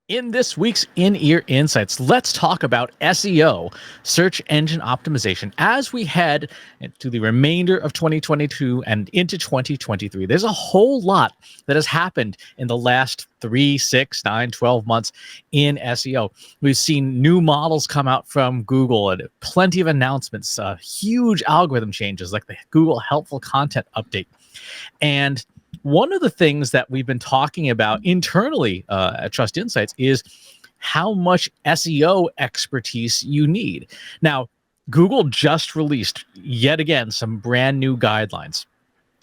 In this week's In-Ear Insights, let's talk about SEO, search engine optimization, as we head into the remainder of 2022 and into 2023. There's a whole lot that has happened in the last 3, 6, 9, 12 months in SEO. We've seen new models come out from Google and plenty of announcements, huge algorithm changes like the Google Helpful Content Update. And one of the things that we've been talking about internally at Trust Insights is how much SEO expertise you need. Now, Google just released yet again some brand new guidelines,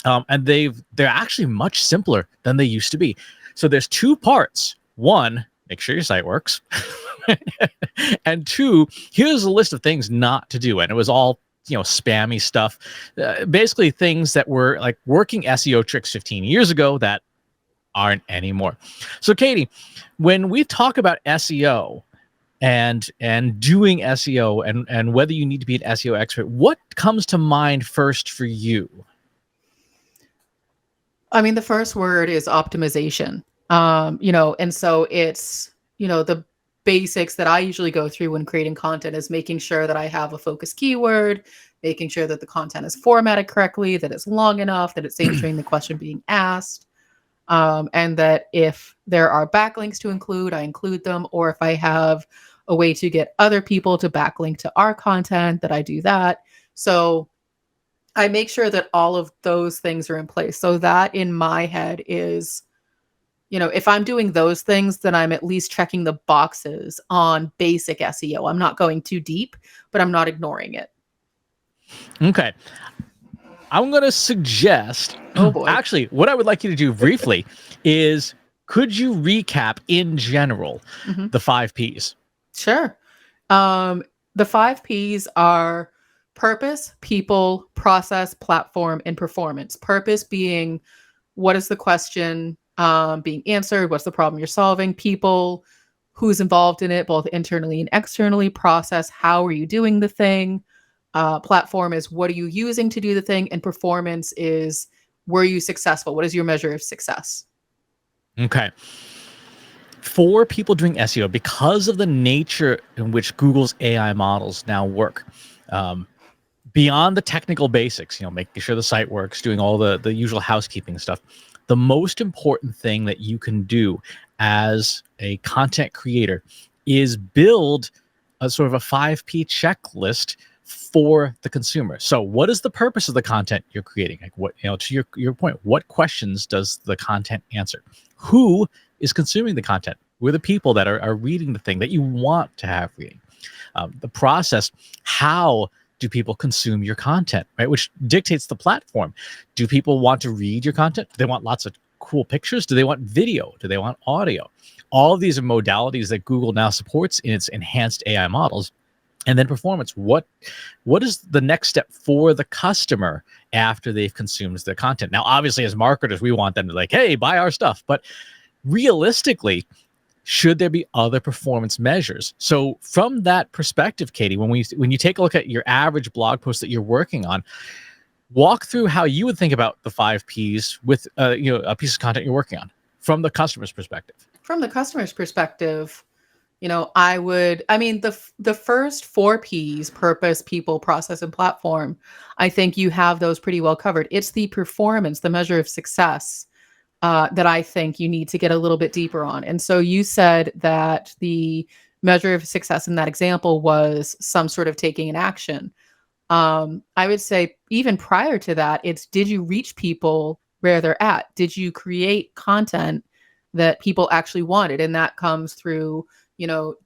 and they're actually much simpler than they used to be. So there's two parts. One, make sure your site works, and two, here's a list of things not to do. And it was all spammy stuff, basically things that were like working SEO tricks 15 years ago that aren't anymore. So Katie, when we talk about SEO and doing SEO and whether you need to be an SEO expert, what comes to mind first for you? I mean, the first word is optimization. And so it's, the basics that I usually go through when creating content is making sure that I have a focus keyword, making sure that the content is formatted correctly, that it's long enough, that it's answering the question being asked, and that if there are backlinks to include, I include them, or if I have a way to get other people to backlink to our content, that I do that. So I make sure that all of those things are in place. So that in my head is, if I'm doing those things, then I'm at least checking the boxes on basic SEO. I'm not going too deep, but I'm not ignoring it. Okay. I'm going to suggest, actually, what I would like you to do briefly is, could you recap in general the 5 Ps? Sure. The 5 Ps are purpose, people, process, platform, and performance. Purpose being, what is the question being answered? What's the problem you're solving? People, who's involved in it, both internally and externally. Process, how are you doing the thing? Platform is, what are you using to do the thing? And performance is, were you successful? What is your measure of success? Okay. For people doing SEO, because of the nature in which Google's AI models now work, beyond the technical basics, making sure the site works, doing all the usual housekeeping stuff, the most important thing that you can do as a content creator is build a sort of a 5P checklist for the consumer. So what is the purpose of the content you're creating? Like, what, to your point, what questions does the content answer? Who is consuming the content? Who are the people that are reading the thing that you want to have reading? The process, how do people consume your content, right? Which dictates the platform. Do people want to read your content? Do they want lots of cool pictures? Do they want video? Do they want audio? All of these are modalities that Google now supports in its enhanced AI models. And then performance. What is the next step for the customer after they've consumed the content? Now, obviously, as marketers, we want them to like, hey, buy our stuff. But realistically, should there be other performance measures? So from that perspective, Katie, when you take a look at your average blog post that you're working on, walk through how you would think about the 5 Ps with a piece of content you're working on from the customer's perspective. From the customer's perspective, the first 4 Ps, purpose, people, process, and platform, I think you have those pretty well covered. It's the performance, the measure of success, that I think you need to get a little bit deeper on. And so you said that the measure of success in that example was some sort of taking an action. I would say even prior to that, it's, did you reach people where they're at? Did you create content that people actually wanted? And that comes through,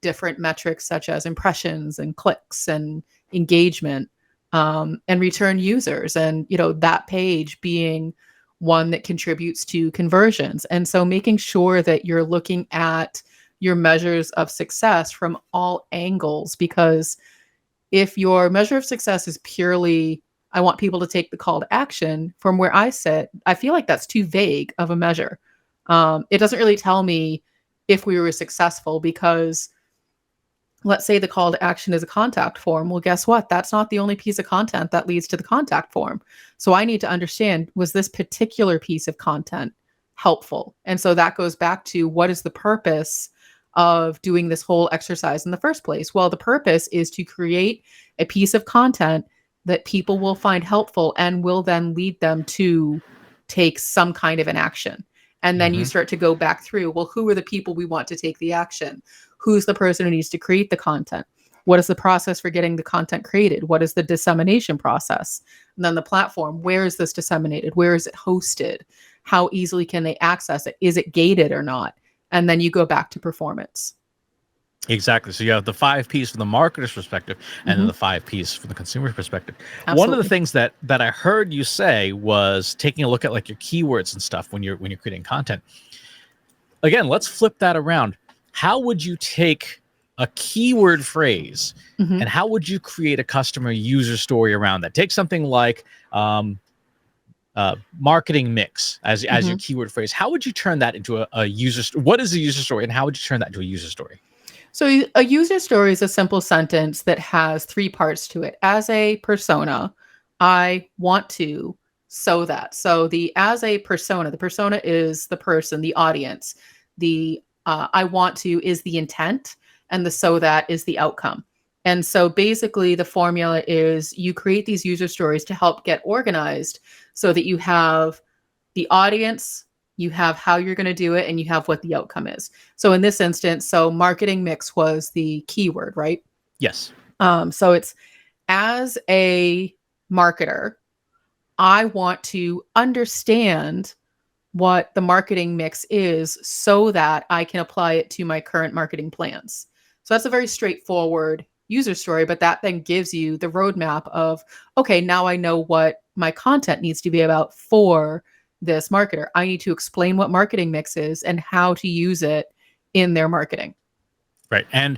different metrics such as impressions and clicks and engagement, and return users. And, that page being one that contributes to conversions. And so making sure that you're looking at your measures of success from all angles, because if your measure of success is purely, I want people to take the call to action, from where I sit, I feel like that's too vague of a measure. It doesn't really tell me if we were successful, because let's say the call to action is a contact form. Well, guess what? That's not the only piece of content that leads to the contact form. So I need to understand, was this particular piece of content helpful? And so that goes back to, what is the purpose of doing this whole exercise in the first place? Well, the purpose is to create a piece of content that people will find helpful and will then lead them to take some kind of an action. And then you Hmm. start to go back through, well, who are the people we want to take the action? Who's the person who needs to create the content? What is the process for getting the content created? What is the dissemination process? And then the platform, where is this disseminated? Where is it hosted? How easily can they access it? Is it gated or not? And then you go back to performance. Exactly. So you have the 5 Ps from the marketer's perspective, and then Mhm. the 5 Ps from the consumer's perspective. One of the Absolutely. things that I heard you say was taking a look at like your keywords and stuff when you're creating content. Again, let's flip that around. How would you take a keyword phrase Mhm. and how would you create a customer user story around that? Take something like marketing mix as your Mhm. keyword phrase. How would you turn that into a user? What is a user story, and how would you turn that into a user story? So a user story is a simple sentence that has three parts to it. As a persona, I want to so that. So the as a persona, the persona is the person, the audience. The I want to is the intent, and the so that is the outcome. And so basically, the formula is you create these user stories to help get organized so that you have the audience, you have how you're going to do it, and you have what the outcome is. So in this instance, so marketing mix was the keyword, right? Yes. So it's as a marketer, I want to understand what the marketing mix is so that I can apply it to my current marketing plans. So that's a very straightforward user story, but that then gives you the roadmap of, okay, now I know what my content needs to be about for this marketer. I need to explain what marketing mix is and how to use it in their marketing. Right. And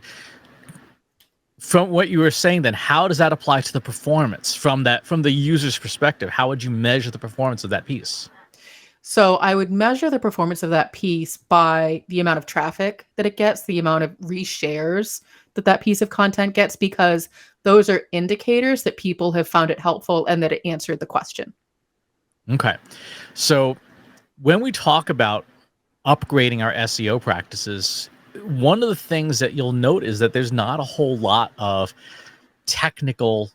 from what you were saying, then how does that apply to the performance from the user's perspective? How would you measure the performance of that piece? So I would measure the performance of that piece by the amount of traffic that it gets, the amount of reshares that that piece of content gets, because those are indicators that people have found it helpful and that it answered the question. Okay. So when we talk about upgrading our SEO practices, one of the things that you'll note is that there's not a whole lot of technical,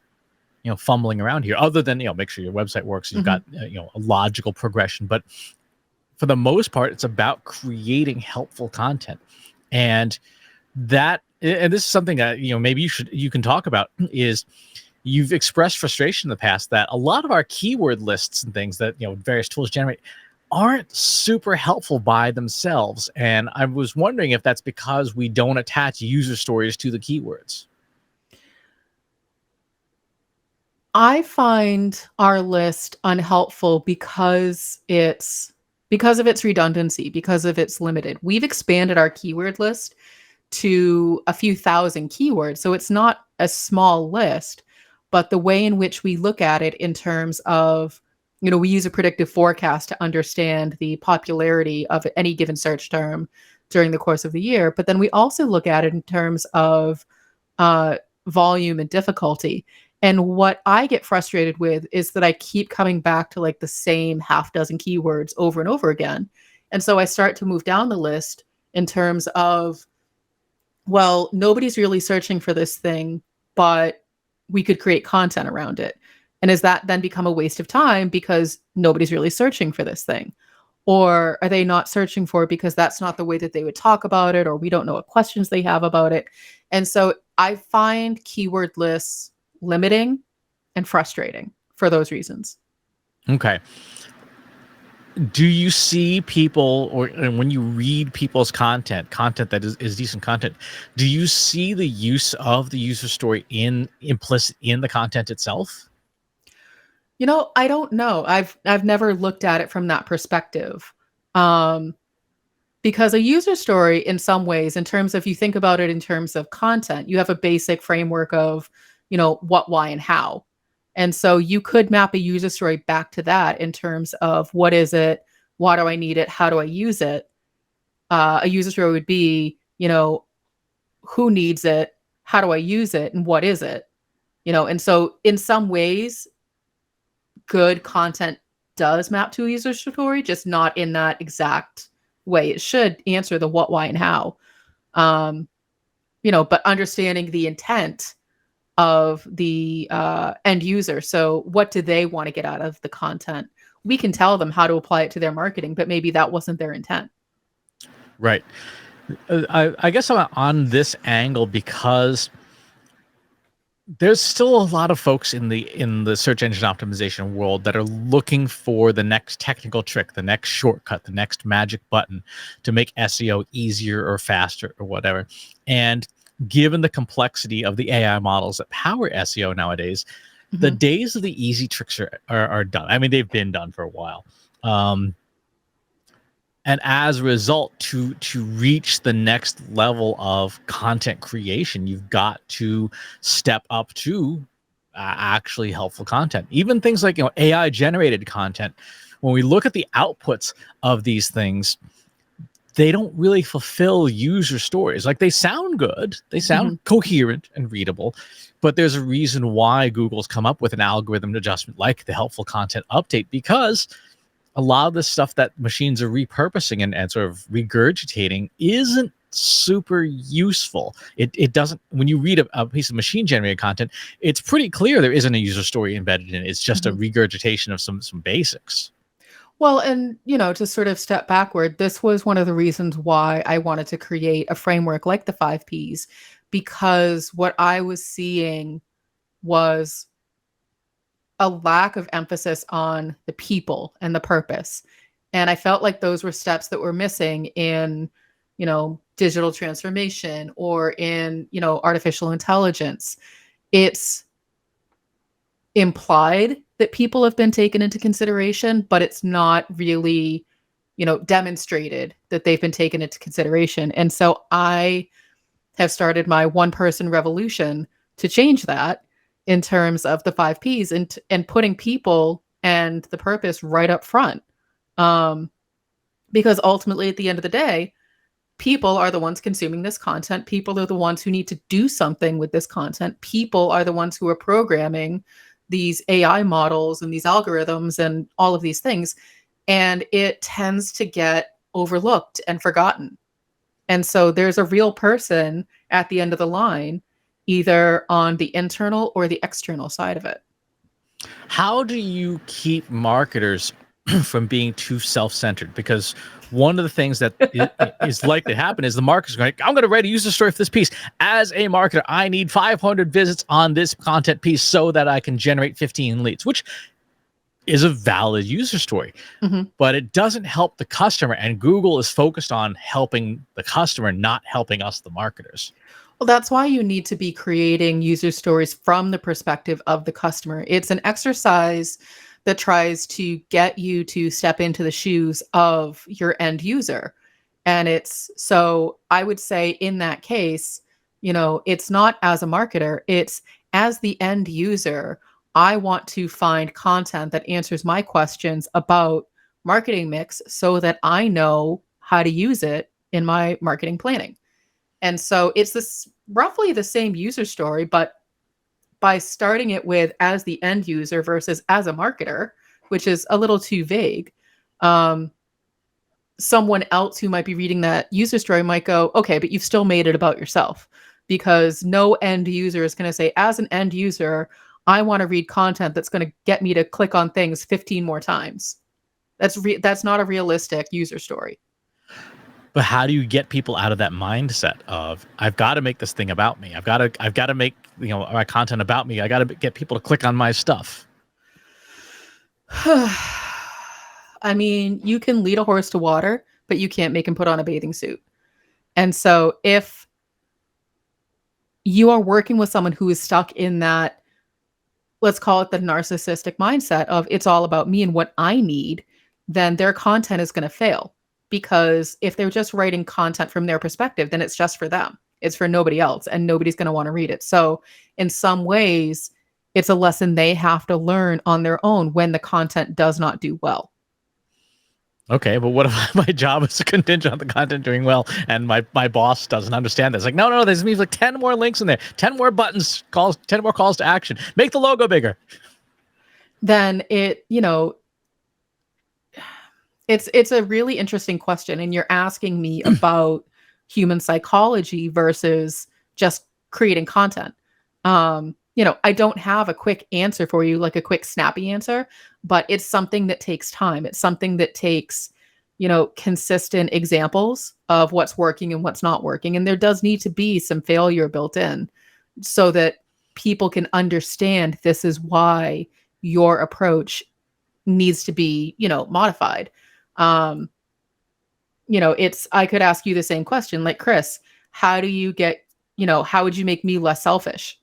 fumbling around here, other than make sure your website works. You've Mhm. got a logical progression, but for the most part, it's about creating helpful content, and and this is something that maybe you can talk about is you've expressed frustration in the past that a lot of our keyword lists and things that various tools generate aren't super helpful by themselves. And I was wondering if that's because we don't attach user stories to the keywords. I find our list unhelpful because of its redundancy, because of its limited. We've expanded our keyword list to a few thousand keywords, so it's not a small list, but the way in which we look at it in terms of, we use a predictive forecast to understand the popularity of any given search term during the course of the year, but then we also look at it in terms of uh, volume and difficulty. And what I get frustrated with is that I keep coming back to like the same half dozen keywords over and over again. And so I start to move down the list in terms of, well, nobody's really searching for this thing, but we could create content around it. And does that then become a waste of time because nobody's really searching for this thing? Or are they not searching for it because that's not the way that they would talk about it, or we don't know what questions they have about it? And so I find keyword lists limiting and frustrating for those reasons. Okay. Do you see people, or and when you read people's content that is decent content, do you see the use of the user story in implicit in the content itself? I don't know. I've never looked at it from that perspective. Um, because a user story in some ways, in terms of, you think about it in terms of content, you have a basic framework of, what, why, and how. And so you could map a user story back to that in terms of what is it, why do I need it, how do I use it? A user story would be, who needs it, how do I use it, and what is it? And so in some ways, good content does map to a user story, just not in that exact way. It should answer the what, why, and how. Um, but understanding the intent of the end user. So, what do they want to get out of the content? We can tell them how to apply it to their marketing, but maybe that wasn't their intent. Right. I guess I'm on this angle because there's still a lot of folks in the search engine optimization world that are looking for the next technical trick, the next shortcut, the next magic button to make SEO easier or faster or whatever. And given the complexity of the AI models that power SEO nowadays, the Mhm. days of the easy tricks are done. I mean, they've been done for a while. And as a result, to reach the next level of content creation, you've got to step up to actually helpful content. Even things like AI generated content. When we look at the outputs of these things, they don't really fulfill user stories. Like, they sound good, they sound Mhm. coherent and readable, but there's a reason why Google's come up with an algorithm adjustment like the helpful content update, because a lot of the stuff that machines are repurposing and sort of regurgitating isn't super useful. It doesn't, when you read a piece of machine generated content, it's pretty clear there isn't a user story embedded in it. It's just a Mhm. regurgitation of some basics. Well, and to sort of step backward, this was one of the reasons why I wanted to create a framework like the 5 Ps, because what I was seeing was a lack of emphasis on the people and the purpose. And I felt like those were steps that were missing in, digital transformation or in, artificial intelligence. It's implied that people have been taken into consideration, but it's not really, demonstrated that they've been taken into consideration. And so I have started my one person revolution to change that in terms of the 5 Ps, and putting people and the purpose right up front. Um, because ultimately, at the end of the day, people are the ones consuming this content. People are the ones who need to do something with this content. People are the ones who are programming these AI models and these algorithms and all of these things. And it tends to get overlooked and forgotten. And so there's a real person at the end of the line, either on the internal or the external side of it. How do you keep marketers from being too self-centered? Because one of the things that is likely to happen is the marketers going, I'm going to write a user story for this piece. As a marketer, I need 500 visits on this content piece so that I can generate 15 leads, which is a valid user story, Mhm. but it doesn't help the customer. And Google is focused on helping the customer, not helping us, the marketers. Well, that's why you need to be creating user stories from the perspective of the customer. It's an exercise that tries to get you to step into the shoes of your end user. And it's so I would say in that case, it's not as a marketer, it's as the end user. I want to find content that answers my questions about marketing mix so that I know how to use it in my marketing planning. And so it's this roughly the same user story, but by starting it with as the end user versus as a marketer, which is a little too vague, um, someone else who might be reading that user story might go, okay, but you've still made it about yourself, because no end user is going to say, as an end user, I want to read content that's going to get me to click on things 15 more times. That's not a realistic user story. But how do you get people out of that mindset of, I've got to make this thing about me? I've got to make, my content about me. I got to get people to click on my stuff. I mean, you can lead a horse to water, but you can't make him put on a bathing suit. And so if you are working with someone who is stuck in that, let's call it the narcissistic mindset of it's all about me and what I need, then their content is going to fail. Because if they're just writing content from their perspective, then it's just for them. It's for nobody else, and nobody's going to want to read it. So, in some ways, it's a lesson they have to learn on their own when the content does not do well. Okay, but what if my job is contingent on the content doing well, and my boss doesn't understand this? Like, no, this means like 10 more links in there, 10 more buttons, calls, 10 more calls to action. Make the logo bigger. Then it's a really interesting question, and you're asking me about human psychology versus just creating content. I don't have a quick answer for you, like a quick snappy answer, but it's something that takes time. It's something that takes, consistent examples of what's working and what's not working. And there does need to be some failure built in so that people can understand this is why your approach needs to be, modified. Um, I could ask you the same question, like, Chris, how do you get, how would you make me less selfish?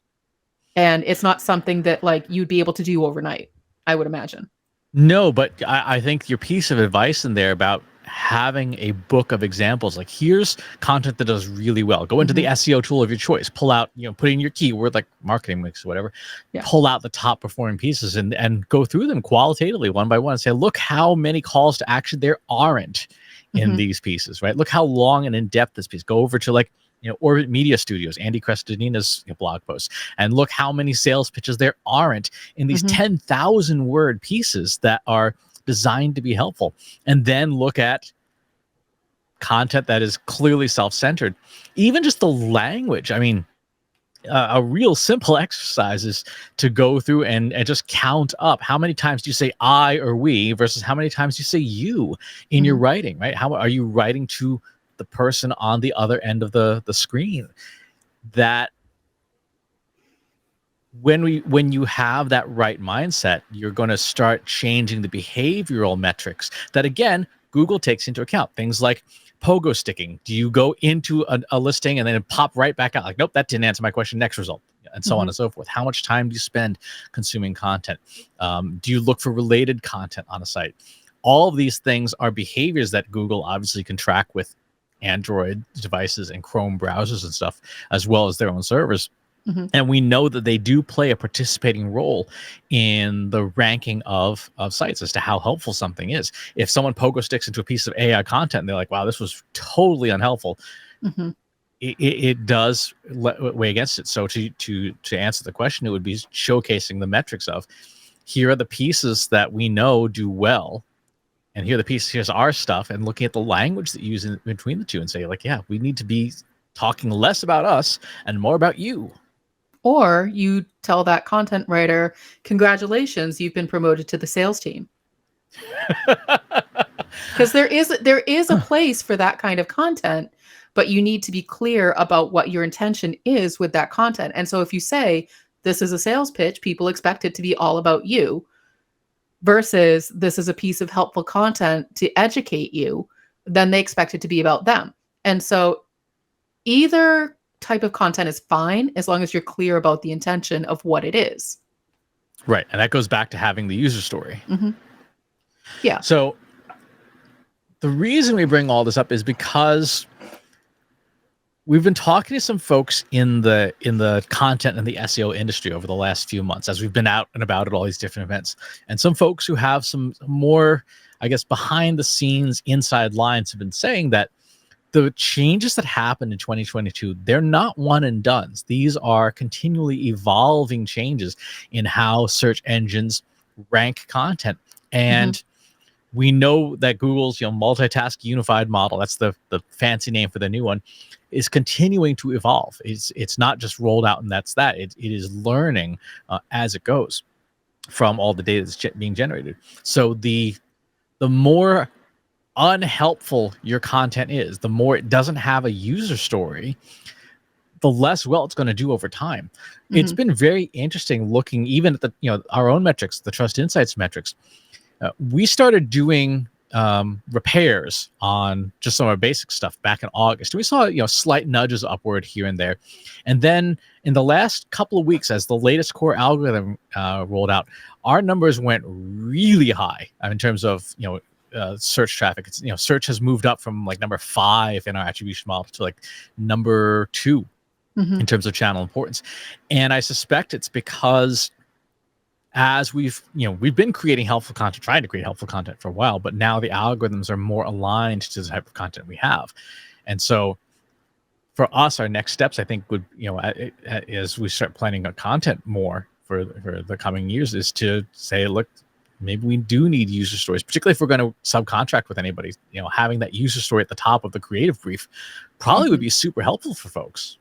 And it's not something that like you'd be able to do overnight, I would imagine. No, but I think your piece of advice in there about having a book of examples, like here's content that does really well. Go into the Mhm. SEO tool of your choice, pull out, put in your keyword like marketing mix or whatever, Yeah. pull out the top performing pieces and go through them qualitatively one by one and say, look how many calls to action there aren't in Mhm. these pieces, right? Look how long and in depth this piece. Go over to like Orbit Media Studios, Andy Crestodina's blog post, and look how many sales pitches there aren't in these Mhm. 10,000 word pieces that are designed to be helpful. And then look at content that is clearly self-centered. Even just the language. I mean, a real simple exercise is to go through and just count up how many times do you say I or we versus how many times you say you in your Mhm. writing, right? How are you writing to the person on the other end of the screen? That when you have that right mindset, you're going to start changing the behavioral metrics that again Google takes into account. Things like pogo sticking. Do you go into a listing and then pop right back out like, nope, that didn't answer my question, next result, and so on Mhm. and so forth? How much time do you spend consuming content? Do you look for related content on a site? All of these things are behaviors that Google obviously can track with Android devices and Chrome browsers and stuff, as well as their own servers. Mhm. And we know that they do play a participating role in the ranking of sites as to how helpful something is. If someone pogo sticks into a piece of AI content and they're like, wow, this was totally unhelpful, Mhm. it does weigh against it. So to answer the question, it would be showcasing the metrics of here are the pieces that we know do well, and here are the pieces, here's our stuff, and looking at the language that you use in between the two and say like, yeah, we need to be talking less about us and more about you. Or you tell that content writer, congratulations, you've been promoted to the sales team. Because there is a place for that kind of content, but you need to be clear about what your intention is with that content. And so if you say this is a sales pitch, people expect it to be all about you versus this is a piece of helpful content to educate you, then they expect it to be about them. And so either type of content is fine as long as you're clear about the intention of what it is. Right. And that goes back to having the user story. Mhm. Yeah. So the reason we bring all this up is because we've been talking to some folks in the content and the SEO industry over the last few months as we've been out and about at all these different events. And some folks who have some more, I guess, behind the scenes inside lines have been saying that the changes that happened in 2022, they're not one and dones. These are continually evolving changes in how search engines rank content. Mhm. And we know that Google's multitask unified model, that's the fancy name for the new one, is continuing to evolve. It's not just rolled out and that's that. It is learning as it goes from all the data that's being generated. So the more unhelpful your content is, the more it doesn't have a user story, the less well it's going to do over time. It's Mhm. been very interesting looking even at the our own metrics, the Trust Insights metrics. We started doing repairs on just some of our basic stuff back in August. We saw slight nudges upward here and there, and then in the last couple of weeks, as the latest core algorithm rolled out, our numbers went really high in terms of search traffic. It's search has moved up from like number 5 in our attribution model to like number 2 Mhm. in terms of channel importance, and I suspect it's because as we've been creating helpful content, trying to create helpful content for a while, but now the algorithms are more aligned to the type of content we have. And so for us, our next steps, I think, would as we start planning our content more for the coming years, is to say, look, maybe we do need user stories, particularly if we're going to subcontract with anybody. Having that user story at the top of the creative brief probably would Mhm. be super helpful for folks.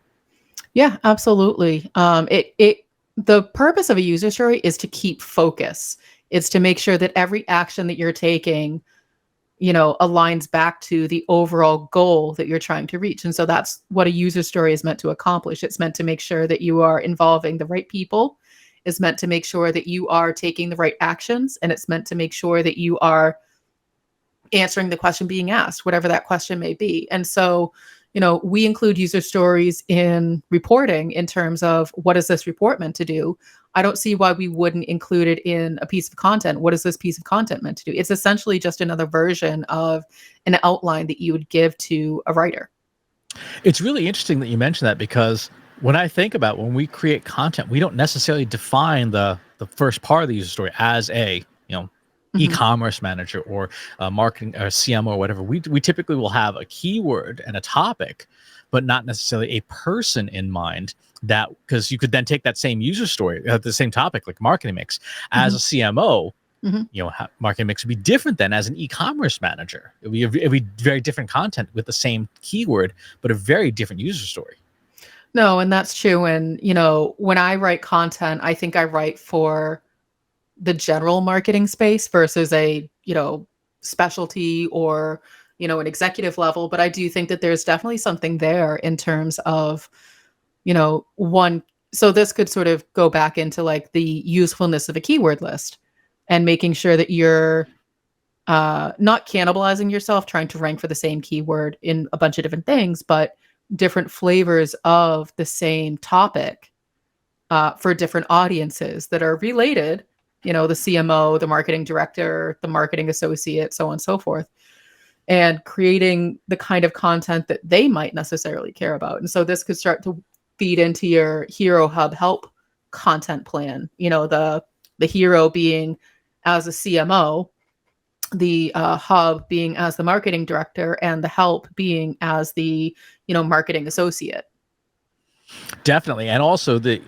Yeah, absolutely. The purpose of a user story is to keep focus. It's to make sure that every action that you're taking, aligns back to the overall goal that you're trying to reach. And so that's what a user story is meant to accomplish. It's meant to make sure that you are involving the right people. It's meant to make sure that you are taking the right actions, and it's meant to make sure that you are answering the question being asked, whatever that question may be. And so, we include user stories in reporting in terms of what is this report meant to do? I don't see why we wouldn't include it in a piece of content. What is this piece of content meant to do? It's essentially just another version of an outline that you would give to a writer. It's really interesting that you mentioned that, because when I think about when we create content, we don't necessarily define the first part of the user story as a Mhm, e-commerce manager or a marketing or CMO or whatever. We typically will have a keyword and a topic, but not necessarily a person in mind. That because you could then take that same user story, the same topic like marketing mix, as mhm, a CMO. mhm. Marketing mix would be different than as an e-commerce manager. It'd be very different content with the same keyword, but a very different user story. No, and that's true. And, when I write content, I think I write for the general marketing space versus a, specialty or, an executive level. But I do think that there's definitely something there in terms of, one. So this could sort of go back into like the usefulness of a keyword list and making sure that you're not cannibalizing yourself, trying to rank for the same keyword in a bunch of different things, but different flavors of the same topic for different audiences that are related, the CMO, the marketing director, the marketing associate, so on and so forth, and creating the kind of content that they might necessarily care about. And so this could start to feed into your Hero Hub help content plan, the hero being as a CMO, the hub being as the marketing director, and the help being as the, marketing associate. Definitely. And also to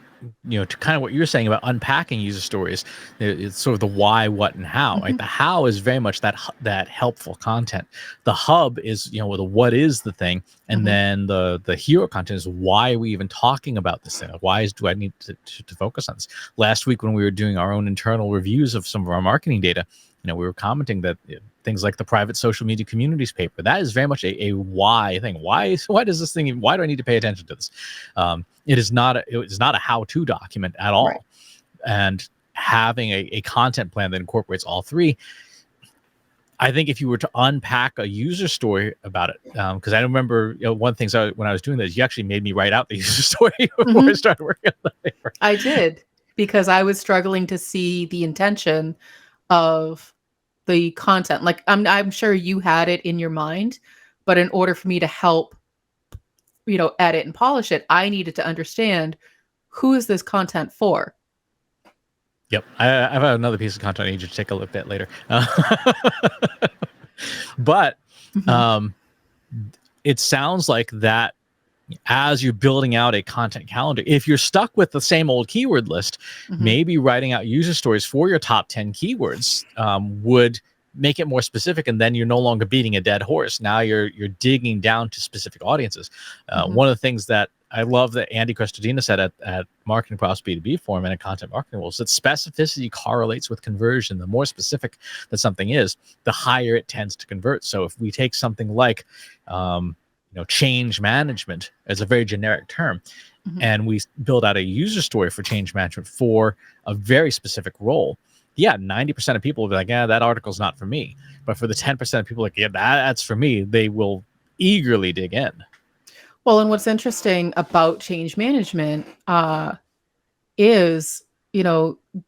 kind of what you're saying about unpacking user stories, it's sort of the why, what, and how, right? Mhm, The how is very much that helpful content. The hub is, the what is the thing. And mhm, then the hero content is why are we even talking about this thing? Do I need to focus on this? Last week when we were doing our own internal reviews of some of our marketing data, we were commenting that things like the private social media communities paper, that is very much a why thing. Why does this thing, why do I need to pay attention to this? It is not a how-to document at right. all. And having a content plan that incorporates all three, I think if you were to unpack a user story about it, because I remember one of the things when I was doing this, you actually made me write out the user story before I Mhm. started working on the paper. I did, because I was struggling to see the intention of the content. Like, I'm sure you had it in your mind, but in order for me to help, edit and polish it, I needed to understand, who is this content for? Yep, I've got another piece of content I need you to take a look at later. But Mhm, um, it sounds like that as you're building out a content calendar, if you're stuck with the same old keyword list, mhm, maybe writing out user stories for your top 10 keywords would make it more specific, and then you're no longer beating a dead horse. Now you're digging down to specific audiences. mhm, One of the things that I love that Andy Crestodina said at Marketing Props B2B Forum and at Content Marketing Rules, that specificity correlates with conversion. The more specific that something is, the higher it tends to convert. So if we take something like change management as a very generic term, mhm. and we build out a user story for change management for a very specific role, yeah, 90% of people will be like, yeah, that article's not for me. But for the 10% of people like, yeah, that's for me, they will eagerly dig in. Well, and what's interesting about change management is,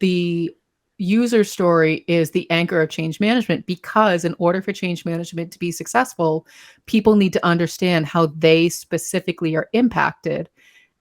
the user story is the anchor of change management, because in order for change management to be successful, people need to understand how they specifically are impacted.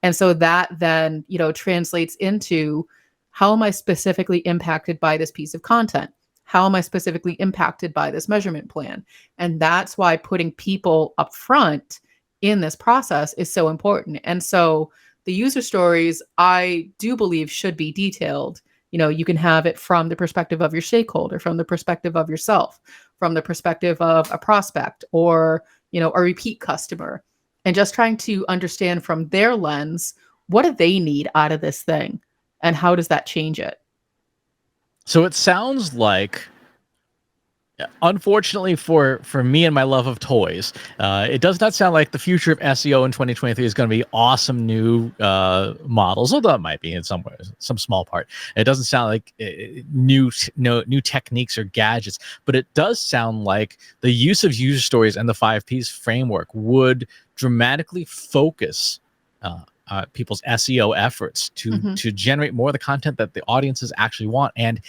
And so that then, translates into, how am I specifically impacted by this piece of content? How am I specifically impacted by this measurement plan? And that's why putting people up front in this process is so important. And so the user stories, I do believe, should be detailed. You can have it from the perspective of your stakeholder, from the perspective of yourself, from the perspective of a prospect or, a repeat customer, and just trying to understand from their lens, what do they need out of this thing and how does that change it? So it sounds like, unfortunately for me and my love of toys, it does not sound like the future of SEO in 2023 is going to be awesome new models, although it might be in some ways, some small part. It doesn't sound like new techniques or gadgets, but it does sound like the use of user stories and the 5Ps framework would dramatically focus people's SEO efforts to Mhm. generate more of the content that the audiences actually want. And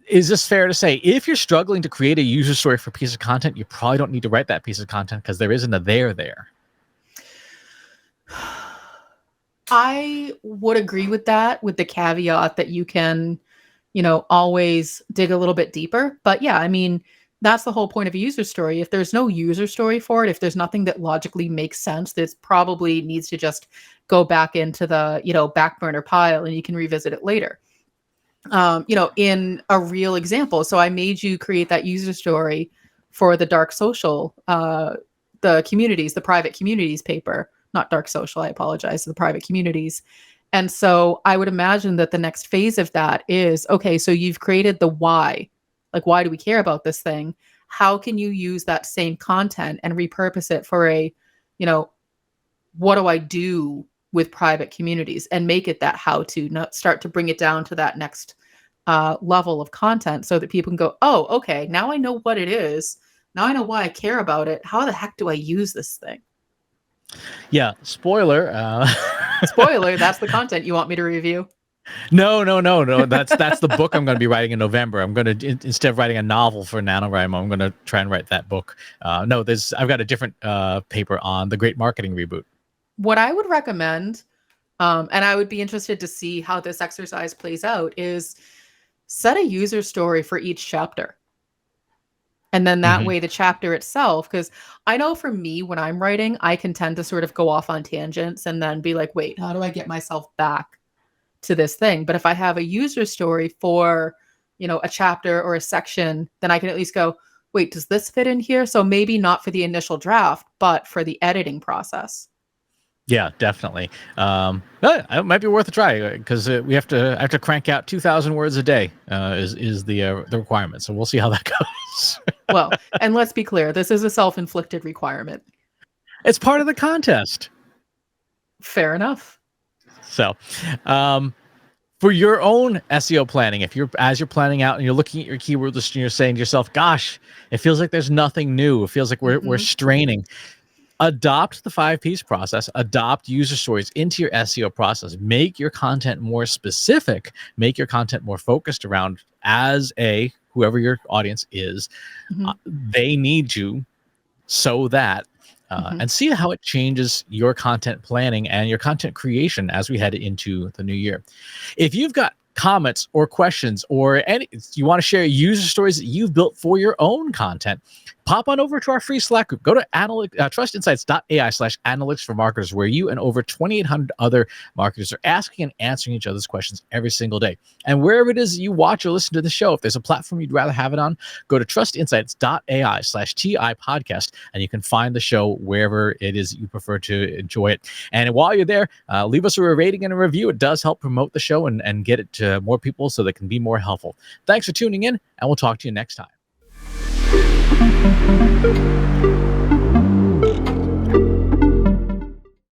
is this fair to say, if you're struggling to create a user story for a piece of content, you probably don't need to write that piece of content because there isn't a there? I would agree with that, with the caveat that you can, always dig a little bit deeper. But yeah, I mean, that's the whole point of a user story. If there's no user story for it, if there's nothing that logically makes sense, this probably needs to just go back into the, back burner pile and you can revisit it later. In a real example. So I made you create that user story for the dark social, the private communities paper, not dark social. I apologize, the private communities. And so I would imagine that the next phase of that is, okay, so you've created the why, like, why do we care about this thing? How can you use that same content and repurpose it for you know, what do I do with private communities and make it that how to not start to bring it down to that next level of content so that people can go, oh, okay, now I know what it is. Now I know why I care about it. How the heck do I use this thing? Yeah, spoiler. Spoiler, that's the content you want me to review. No. That's the book I'm going to be writing in November. I'm going to, instead of writing a novel for NaNoWriMo, I'm going to try and write that book. No, I've got a different paper on the Great Marketing Reboot. What I would recommend, and I would be interested to see how this exercise plays out, is set a user story for each chapter. And then that Mhm. way, the chapter itself, because I know for me, when I'm writing, I can tend to sort of go off on tangents and then be like, wait, how do I get myself back to this thing? But if I have a user story for, a chapter or a section, then I can at least go, wait, does this fit in here? So maybe not for the initial draft, but for the editing process. Yeah, definitely. It might be worth a try because I have to crank out 2,000 words a day. Is the requirement? So we'll see how that goes. Well, and let's be clear, this is a self-inflicted requirement. It's part of the contest. Fair enough. So, for your own SEO planning, as you're planning out and you're looking at your keyword list and you're saying to yourself, "Gosh, it feels like there's nothing new. It feels like we're Mhm. straining." Adopt the 5Ps process, adopt user stories into your SEO process, make your content more specific, make your content more focused around whoever your audience is, Mhm. they need you so that, Mhm. and see how it changes your content planning and your content creation as we head into the new year. If you've got comments or questions or you want to share user stories that you've built for your own content, pop on over to our free Slack group. Go to trustinsights.ai/analytics for marketers, where you and over 2,800 other marketers are asking and answering each other's questions every single day. And wherever it is you watch or listen to the show, if there's a platform you'd rather have it on, go to trustinsights.ai/TI podcast, and you can find the show wherever it is you prefer to enjoy it. And while you're there, leave us a rating and a review. It does help promote the show and get it to more people so they can be more helpful. Thanks for tuning in, and we'll talk to you next time.